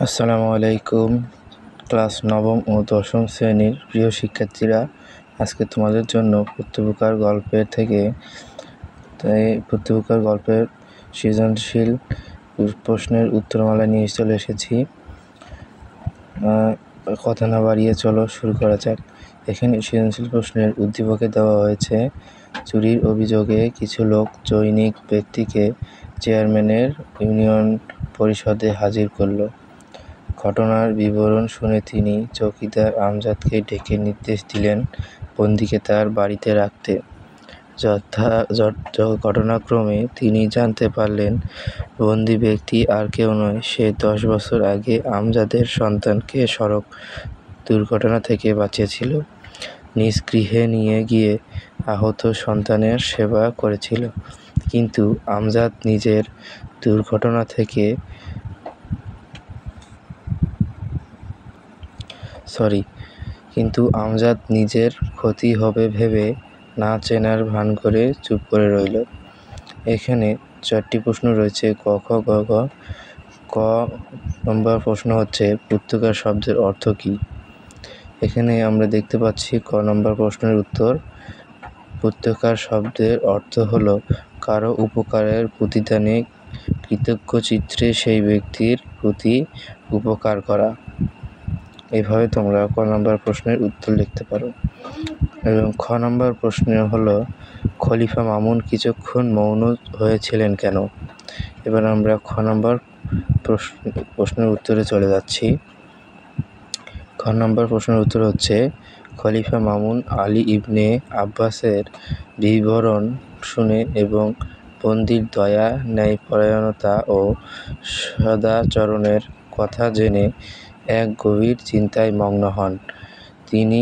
আসসালামু আলাইকুম। ক্লাস নবম ও দশম শ্রেণীর প্রিয় শিক্ষার্থীরা, আজকে তোমাদের জন্য পুত্তপুকার গল্পের সৃজনশীল প্রশ্নের উত্তরমালা নিয়ে চলে এসেছি। কথা না বাড়িয়ে চলো শুরু করা যাক। এখানে সৃজনশীল প্রশ্নের উদ্দীপকে দেওয়া হয়েছে, চুরির অভিযোগে কিছু লোক জনৈক ব্যক্তিকে চেয়ারম্যানের ইউনিয়ন পরিষদে হাজির করল। ঘটনার বিবরণ শুনে তিনি চৌকিদার আমজাদকে ডেকে নির্দেশ দিলেন বন্দীকে তার বাড়িতে রাখতে। ঘটনাক্রমে তিনি জানতে পারলেন বন্দী ব্যক্তি আর কেউ নয়, সে 10 বছর আগে আমজাদের সন্তানকে সড়ক দুর্ঘটনা থেকে বাঁচিয়েছিল, নিজ গৃহে নিয়ে গিয়ে আহত সন্তানের সেবা করেছিল। কিন্তু আমজাদ নিজের ক্ষতি হবে ভেবে না চেনার ভান করে চুপ করে রইল। এখানে 4টি প্রশ্ন রয়েছে, ক, খ, গ, ঘ। ক নম্বর প্রশ্ন হচ্ছে পুত্তকার শব্দের অর্থ কী? এখানে আমরা দেখতে পাচ্ছি ক নম্বর প্রশ্নের উত্তর। পুত্তকার শব্দের অর্থ হলো কারো উপকারের প্রতিদানে কৃতজ্ঞ চিত্রে সেই ব্যক্তির প্রতি উপকার করা। এইভাবে তোমরা ক নম্বর প্রশ্নের উত্তর লিখতে পারো। এবং খ নম্বর প্রশ্ন হলো খলিফা মামুন কিছুক্ষণ মৌন হয়েছিলেন কেন? এবার আমরা খ নম্বর প্রশ্নের উত্তরে চলে যাচ্ছি। খ নম্বর প্রশ্নের উত্তর হচ্ছে, খলিফা মামুন আলী ইবনে আব্বাসের বিবরণ শুনে এবং বন্দীর দয়া, ন্যায়পরায়ণতা ও সদাচরণের কথা জেনে এক গভীর চিন্তায় মগ্ন হন। তিনি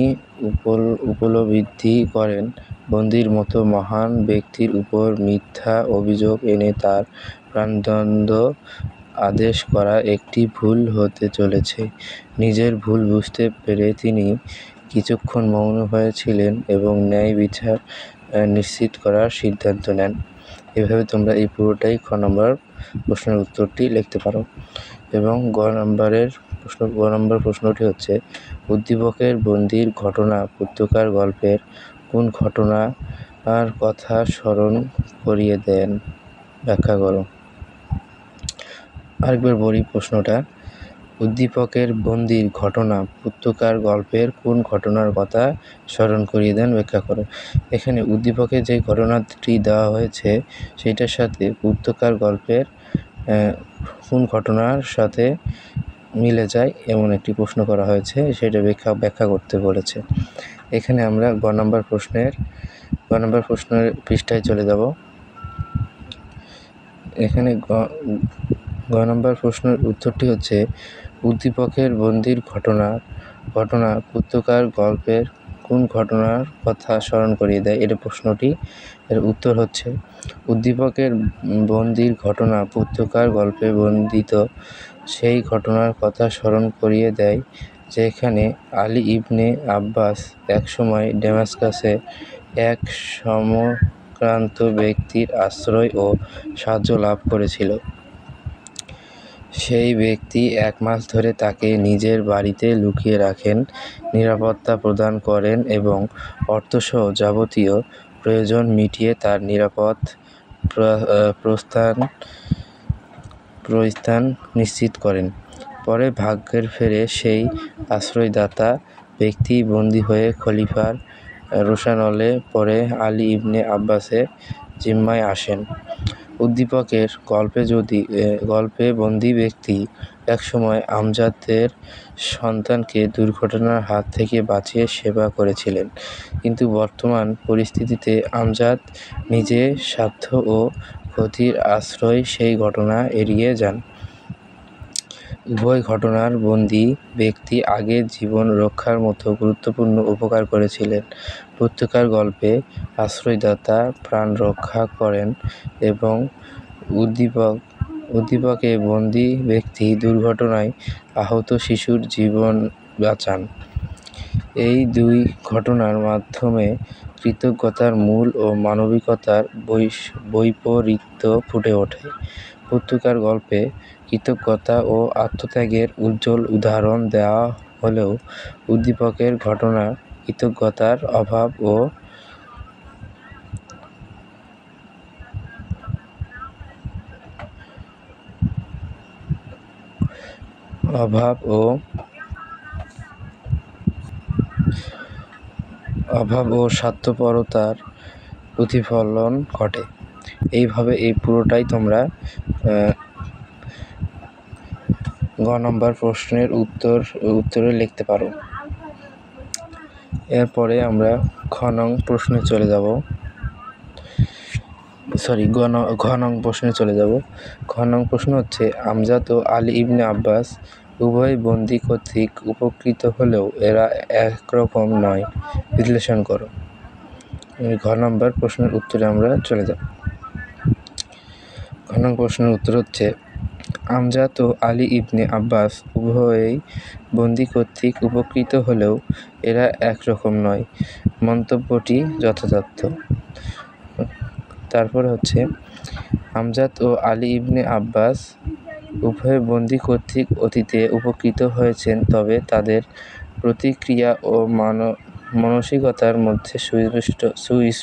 উপলব্ধি করেন বন্দীর মতো মহান ব্যক্তির উপর মিথ্যা অভিযোগ এনে তার প্রাণদণ্ড আদেশ করা একটি ভুল হতে চলেছে। নিজের ভুল বুঝতে পেরে তিনি কিছুক্ষণ মৌন হয়েছিলেন এবং ন্যায় বিচার নিশ্চিত করার সিদ্ধান্ত নেন। এভাবে তোমরা এই পুরোটাই খ নম্বর প্রশ্নের উত্তরটি লিখতে পারো। এবং গ নম্বর প্রশ্নটি হচ্ছে, উদ্দীপকের বন্দীর ঘটনা পুত্তকার গল্পের কোন ঘটনার কথা স্মরণ করিয়ে দেন? ব্যাখ্যা করো। আরেকবার বলি প্রশ্নটা, উদ্দীপকের বন্দীর ঘটনা পুত্তকার গল্পের কোন ঘটনার কথা স্মরণ করিয়ে দেন? ব্যাখ্যা করো। এখানে উদ্দীপকে যে ঘটনাটি দেওয়া হয়েছে সেটার সাথে পুত্তকার গল্পের কোন ঘটনার সাথে মিলে যায় এমন একটি প্রশ্ন করা হয়েছে, সেটা ব্যাখ্যা করতে বলেছে। এখানে আমরা গ নম্বর প্রশ্নের পৃষ্ঠায় চলে যাব। এখানে গ নম্বর প্রশ্নের উত্তরটি হচ্ছে, উদ্দীপকের বন্দীর ঘটনা পুত্তকার গল্পের কোন ঘটনার কথা স্মরণ করিয়ে দেয়? এটা প্রশ্নটি। এর উত্তর হচ্ছে, উদ্দীপকের বন্দীর ঘটনা পুত্তকার গল্পে বর্ণিত সেই ঘটনার কথা স্মরণ করিয়ে দেয় যেখানে আলী ইবনে আব্বাস একসময় ডেমাস্কাসে এক সম্ভ্রান্ত ব্যক্তির আশ্রয় ও সাহায্য লাভ করেছিল। সেই ব্যক্তি 1 মাস ধরে তাকে নিজের বাড়িতে লুকিয়ে রাখেন, নিরাপত্তা প্রদান করেন এবং অর্থসহ যাবতীয় প্রয়োজন মিটিয়ে তার নিরাপদ প্রস্থান নিশ্চিত করেন। পরে ভাগ্যের ফেরে সেই আশ্রয়দাতা ব্যক্তি বন্দী হয়ে খলিফার রোষানলে পরে আলী ইবনে আব্বাসের জিম্মায় আসেন। উদ্দীপকের গল্পে বন্দী ব্যক্তি একসময় আমজাদের সন্তানকে দুর্ঘটনার হাত থেকে বাঁচিয়ে সেবা করেছিলেন, কিন্তু বর্তমান পরিস্থিতিতে আমজাদ নিজে স্বার্থ ও ক্ষতির আশ্রয় সেই ঘটনা এড়িয়ে যান। উভয় ঘটনার বন্দী ব্যক্তি আগে জীবন রক্ষার মতো গুরুত্বপূর্ণ উপকার করেছিলেন। পুত্তকার গল্পে আশ্রয়দাতা প্রাণ রক্ষা করেন এবং উদ্দীপকে বন্দী ব্যক্তি দুর্ঘটনায় আহত শিশুর জীবন বাঁচান। এই দুই ঘটনার মাধ্যমে কৃতজ্ঞতার মূল ও মানবিকতার বৈপরীত্য ফুটে ওঠে। পত্রিকার গল্পে কৃতজ্ঞতা ও আত্মত্যাগের উজ্জ্বল উদাহরণ দেওয়া হলেও উদ্দীপকের ঘটনা কৃতজ্ঞতার অভাব ও স্বার্থপরতার প্রতিফলন ঘটে। এইভাবে এই পুরোটাই তোমরা গ নম্বর প্রশ্নের উত্তরে লিখতে পারো। এরপরে আমরা ঘ নং প্রশ্নে চলে যাব। ঘ নং প্রশ্নে চলে যাব। ঘ নং প্রশ্ন হচ্ছে, আমজাদ ও আলী ইবনে আব্বাস উভয় বন্দী কর্তৃক উপকৃত হলেও এরা একরকম নয়, বিশ্লেষণ করো। ঘ নম্বর প্রশ্নের উত্তরে আমরা চলে যাব। ঘ নং প্রশ্নের উত্তর হচ্ছে, আমজাদ ও আলী ইবনে আব্বাস উভয়েই বন্দী কর্তৃক উপকৃত হলেও এরা একরকম নয়, মন্তব্যটি যথাযথ। তারপর হচ্ছে, আমজাদ ও আলী ইবনে আব্বাস উভয় বন্দী কর্তৃক অতীতে উপকৃত হয়েছেন, তবে তাদের প্রতিক্রিয়া ও মানসিকতার মধ্যে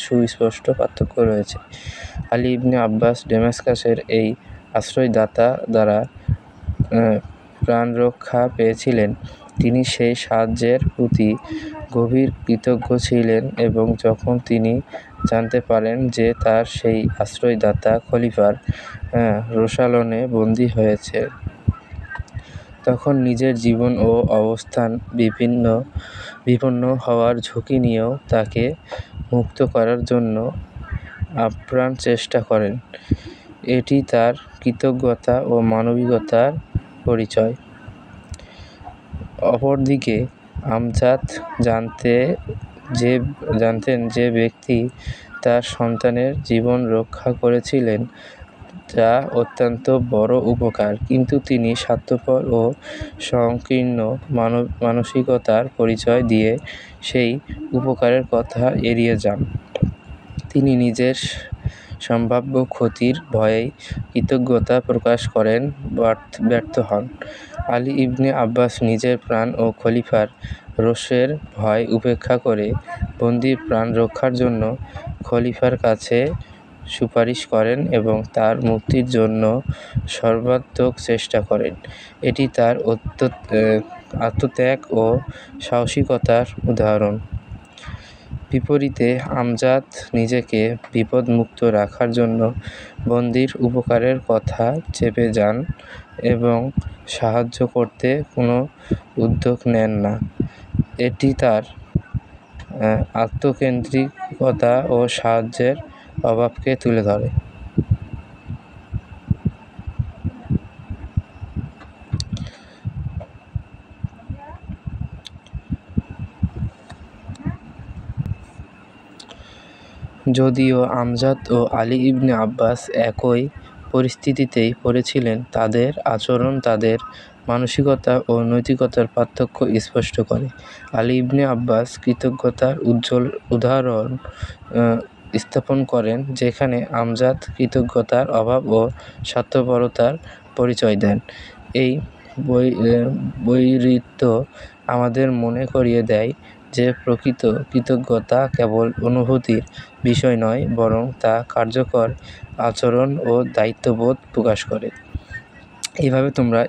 সুস্পষ্ট পার্থক্য রয়েছে। আলী ইবনে আব্বাস ডেমাস্কাসের এই আশ্রয়দাতা দ্বারা প্রাণরক্ষা পেয়েছিলেন। তিনি সেই সাহায্যের প্রতি গভীর কৃতজ্ঞ ছিলেন এবং যখন তিনি জানতে পারেন যে তার সেই আশ্রয়দাতা খলিফার রোশালনে বন্দী হয়েছে, তখন নিজের জীবন ও অবস্থান বিপন্ন হওয়ার ঝুঁকি নিয়েও তাকে মুক্ত করার জন্য আপ্রাণ চেষ্টা করেন। এটি তার কৃতজ্ঞতা ও মানবিকতার পরিচয়। অপরদিকে আমজাদ জানতেন যে ব্যক্তি তার সন্তানের জীবন রক্ষা করেছিলেন তা অত্যন্ত বড় উপকার, কিন্তু তিনি স্বার্থপর ও সংকীর্ণ মানসিকতার পরিচয় দিয়ে সেই উপকারের কথা এড়িয়ে যান। তিনি নিজের সম্ভাব্য ক্ষতির ভয়েই কৃতজ্ঞতা প্রকাশ করেন ব্যর্থ হন। আলী ইবনে আব্বাস নিজের প্রাণ ও খলিফার রোষের ভয় উপেক্ষা করে বন্দীর প্রাণ রক্ষার জন্য খলিফার কাছে সুপারিশ করেন এবং তার মুক্তির জন্য সর্বাত্মক চেষ্টা করেন। এটি তার আত্মত্যাগ ও সাহসিকতার উদাহরণ। বিপরীতে আমজাদ নিজেকে বিপদমুক্ত রাখার জন্য বন্দীর উপকারের কথা চেপে যান এবং সাহায্য করতে কোনো উদ্যোগ নেন না। এটি তার আত্মকেন্দ্রিকতা ও সাহায্যের অভাবকে তুলে ধরে। যদিও আমজাদ ও আলী ইবনে আব্বাস একই পরিস্থিতিতেই পড়েছিলেন, তাদের আচরণ তাদের মানসিকতা ও নৈতিকতার পার্থক্য স্পষ্ট করে। আলী ইবনে আব্বাস কৃতজ্ঞতার উজ্জ্বল উদাহরণ স্থাপন করেন, যেখানে আমজাদ কৃতজ্ঞতার অভাব ও স্বার্থপরতার পরিচয় দেন। এই বৈরিত্য আমাদের মনে করিয়ে দেয় যে প্রকৃত কৃতজ্ঞতা কেবল অনুভূতির বিষয় নয়, বরং তা কার্যকর আচরণ ও দায়িত্ববোধ প্রকাশ করে। এইভাবে তোমরা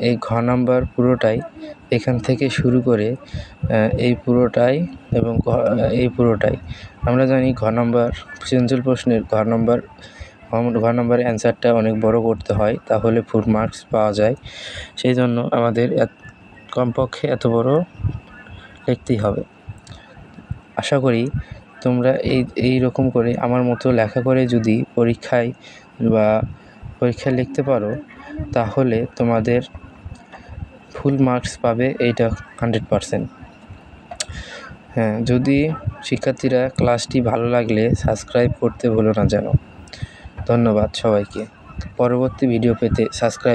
এই ঘ নাম্বার পুরোটাই এখান থেকে শুরু করে এই পুরোটাই এবং এই পুরোটাই আমরা জানি। ঘ নাম্বার সৃজনশীল প্রশ্নের ঘ নাম্বার অ্যান্সারটা অনেক বড় করতে হয়, তাহলে ফুল মার্কস পাওয়া যায়। সেই জন্য আমাদের কমপক্ষে এত বড় লিখতেই হবে। আশা করি তোমরা এই রকম করে আমার মতো লেখা করে যদি পরীক্ষায় লিখতে পারো, তাহলে তোমাদের ফুল মার্কস পাবে, এইটা 100%। হ্যাঁ, যদি শিক্ষার্থীরা ক্লাসটি ভালো লাগলে সাবস্ক্রাইব করতে ভুলো না যেন। ধন্যবাদ সবাইকে। পরবর্তী ভিডিও পেতে সাবস্ক্রাইব